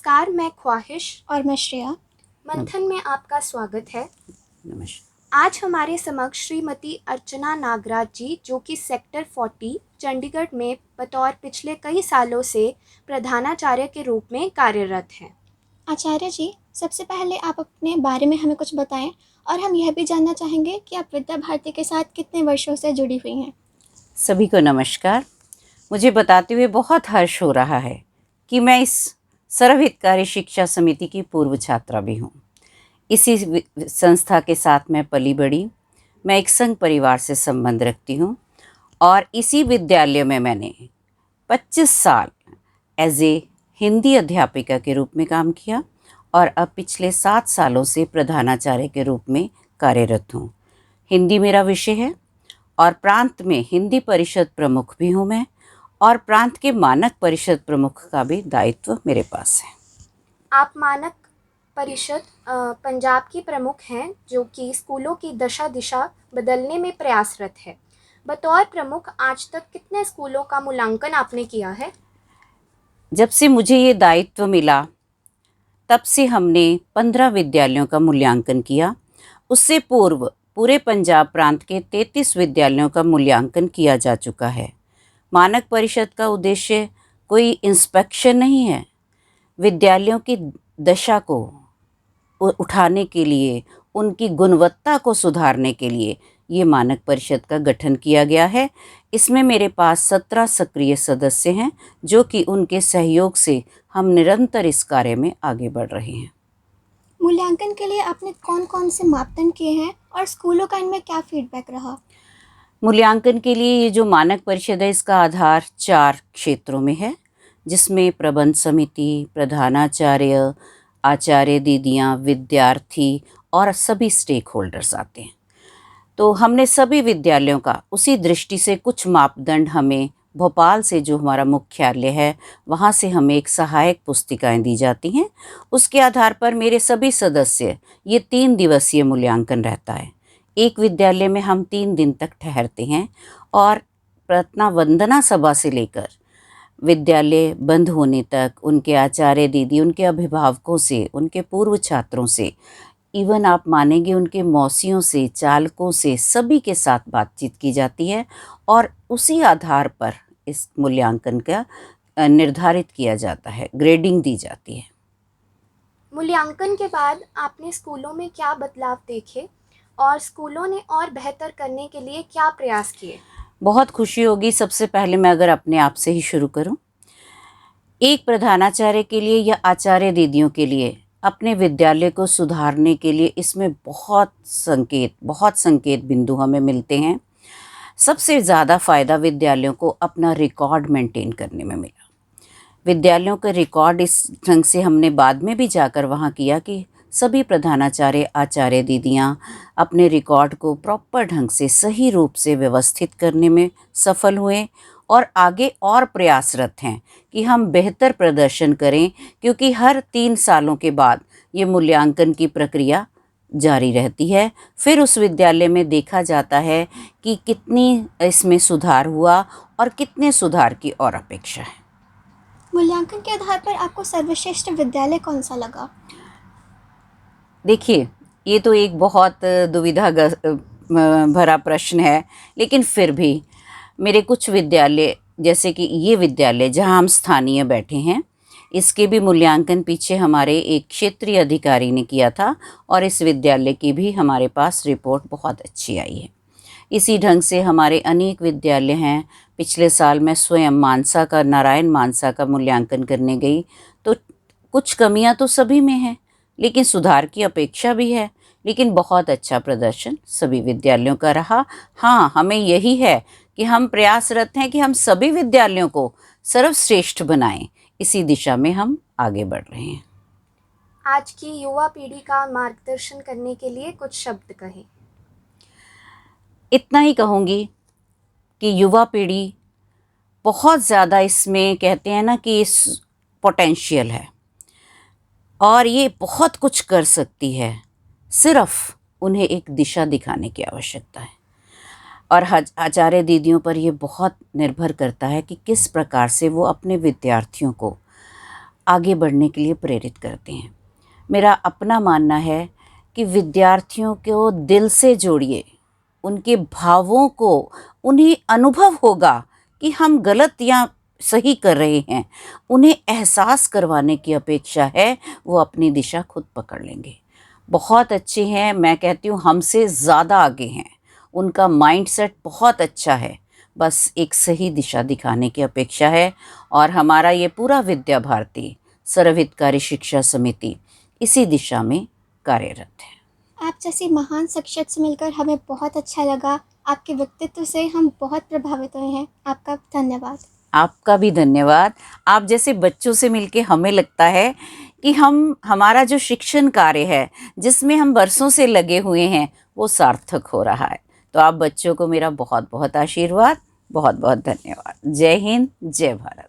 नमस्कार, मैं ख्वाहिश और मैं श्रेया। मंथन में आपका स्वागत है। नमस्कार। आज हमारे समक्ष श्रीमती अर्चना नागराज जी, जो कि सेक्टर 40 चंडीगढ़ में बतौर पिछले कई सालों से प्रधानाचार्य के रूप में कार्यरत हैं। आचार्य जी, सबसे पहले आप अपने बारे में हमें कुछ बताएं और हम यह भी जानना चाहेंगे कि आप विद्या भारती के साथ कितने वर्षों से जुड़ी हुई हैं। सभी को नमस्कार। मुझे बताते हुए बहुत हर्ष हो रहा है कि मैं इस सर्वहितकारी शिक्षा समिति की पूर्व छात्रा भी हूँ। इसी संस्था के साथ मैं पली बड़ी। मैं एक संघ परिवार से संबंध रखती हूँ और इसी विद्यालय में मैंने 25 साल एज ए हिंदी अध्यापिका के रूप में काम किया और अब पिछले 7 सालों से प्रधानाचार्य के रूप में कार्यरत हूँ। हिंदी मेरा विषय है और प्रांत में हिंदी परिषद प्रमुख भी हूँ मैं, और प्रांत के मानक परिषद प्रमुख का भी दायित्व मेरे पास है। आप मानक परिषद पंजाब की प्रमुख हैं, जो कि स्कूलों की दशा दिशा बदलने में प्रयासरत है। बतौर प्रमुख आज तक कितने स्कूलों का मूल्यांकन आपने किया है? जब से मुझे ये दायित्व मिला तब से हमने 15 विद्यालयों का मूल्यांकन किया। उससे पूर्व पूरे पंजाब प्रांत के 33 विद्यालयों का मूल्यांकन किया जा चुका है। मानक परिषद का उद्देश्य कोई इंस्पेक्शन नहीं है। विद्यालयों की दशा को उठाने के लिए, उनकी गुणवत्ता को सुधारने के लिए ये मानक परिषद का गठन किया गया है। इसमें मेरे पास 17 सक्रिय सदस्य हैं, जो कि उनके सहयोग से हम निरंतर इस कार्य में आगे बढ़ रहे हैं। मूल्यांकन के लिए आपने कौन कौन से मापदंड किए हैं और स्कूलों का इनमें क्या फीडबैक रहा? मूल्यांकन के लिए ये जो मानक परिषद है, इसका आधार 4 क्षेत्रों में है, जिसमें प्रबंध समिति, प्रधानाचार्य, आचार्य दीदियाँ, विद्यार्थी और सभी स्टेक होल्डर्स आते हैं। तो हमने सभी विद्यालयों का उसी दृष्टि से कुछ मापदंड हमें भोपाल से, जो हमारा मुख्यालय है, वहाँ से हमें एक सहायक पुस्तिकाएं दी जाती हैं। उसके आधार पर मेरे सभी सदस्य, ये 3 दिवसीय मूल्यांकन रहता है। एक विद्यालय में हम 3 दिन तक ठहरते हैं और प्रार्थना वंदना सभा से लेकर विद्यालय बंद होने तक उनके आचार्य दीदी, उनके अभिभावकों से, उनके पूर्व छात्रों से, इवन आप मानेंगे उनके मौसियों से, चालकों से, सभी के साथ बातचीत की जाती है और उसी आधार पर इस मूल्यांकन का निर्धारित किया जाता है, ग्रेडिंग दी जाती है। मूल्यांकन के बाद आपने स्कूलों में क्या बदलाव देखे और स्कूलों ने और बेहतर करने के लिए क्या प्रयास किए? बहुत खुशी होगी। सबसे पहले मैं अगर अपने आप से ही शुरू करूं, एक प्रधानाचार्य के लिए या आचार्य दीदियों के लिए अपने विद्यालय को सुधारने के लिए इसमें बहुत संकेत बिंदु हमें मिलते हैं। सबसे ज़्यादा फ़ायदा विद्यालयों को अपना रिकॉर्ड मेंटेन करने में मिला। विद्यालयों का रिकॉर्ड इस ढंग से हमने बाद में भी जाकर वहाँ किया कि सभी प्रधानाचार्य, आचार्य दीदियाँ अपने रिकॉर्ड को प्रॉपर ढंग से, सही रूप से व्यवस्थित करने में सफल हुए और आगे और प्रयासरत हैं कि हम बेहतर प्रदर्शन करें, क्योंकि हर 3 सालों के बाद ये मूल्यांकन की प्रक्रिया जारी रहती है। फिर उस विद्यालय में देखा जाता है कि कितनी इसमें सुधार हुआ और कितने सुधार की और अपेक्षा है। मूल्यांकन के आधार पर आपको सर्वश्रेष्ठ विद्यालय कौन सा लगा? देखिए, ये तो एक बहुत दुविधा भरा प्रश्न है, लेकिन फिर भी मेरे कुछ विद्यालय, जैसे कि ये विद्यालय जहां हम स्थानीय बैठे हैं, इसके भी मूल्यांकन पीछे हमारे एक क्षेत्रीय अधिकारी ने किया था और इस विद्यालय की भी हमारे पास रिपोर्ट बहुत अच्छी आई है। इसी ढंग से हमारे अनेक विद्यालय हैं। पिछले साल मैं स्वयं मानसा का, नारायण मानसा का मूल्यांकन करने गई, तो कुछ कमियां तो सभी में हैं, लेकिन सुधार की अपेक्षा भी है। लेकिन बहुत अच्छा प्रदर्शन सभी विद्यालयों का रहा। हाँ, हमें यही है कि हम प्रयासरत हैं कि हम सभी विद्यालयों को सर्वश्रेष्ठ बनाएं। इसी दिशा में हम आगे बढ़ रहे हैं। आज की युवा पीढ़ी का मार्गदर्शन करने के लिए कुछ शब्द कहें। इतना ही कहूँगी कि युवा पीढ़ी बहुत ज़्यादा, इसमें कहते हैं ना कि इस पोटेंशियल है और ये बहुत कुछ कर सकती है। सिर्फ उन्हें एक दिशा दिखाने की आवश्यकता है और आचार्य दीदियों पर ये बहुत निर्भर करता है कि किस प्रकार से वो अपने विद्यार्थियों को आगे बढ़ने के लिए प्रेरित करते हैं। मेरा अपना मानना है कि विद्यार्थियों को दिल से जोड़िए, उनके भावों को, उन्हें अनुभव होगा कि हम गलत या सही कर रहे हैं, उन्हें एहसास करवाने की अपेक्षा है, वो अपनी दिशा खुद पकड़ लेंगे। बहुत अच्छे हैं, मैं कहती हूँ हमसे ज़्यादा आगे हैं, उनका माइंडसेट बहुत अच्छा है, बस एक सही दिशा दिखाने की अपेक्षा है। और हमारा ये पूरा विद्या भारती सर्वहितकारी शिक्षा समिति इसी दिशा में कार्यरत है। आप जैसी महान शख्सियत से मिलकर हमें बहुत अच्छा लगा। आपके व्यक्तित्व से हम बहुत प्रभावित हुए हैं। आपका धन्यवाद। आपका भी धन्यवाद। आप जैसे बच्चों से मिलके हमें लगता है कि हमारा जो शिक्षण कार्य है, जिसमें हम बरसों से लगे हुए हैं, वो सार्थक हो रहा है। तो आप बच्चों को मेरा बहुत बहुत आशीर्वाद, बहुत बहुत धन्यवाद। जय हिंद, जय भारत।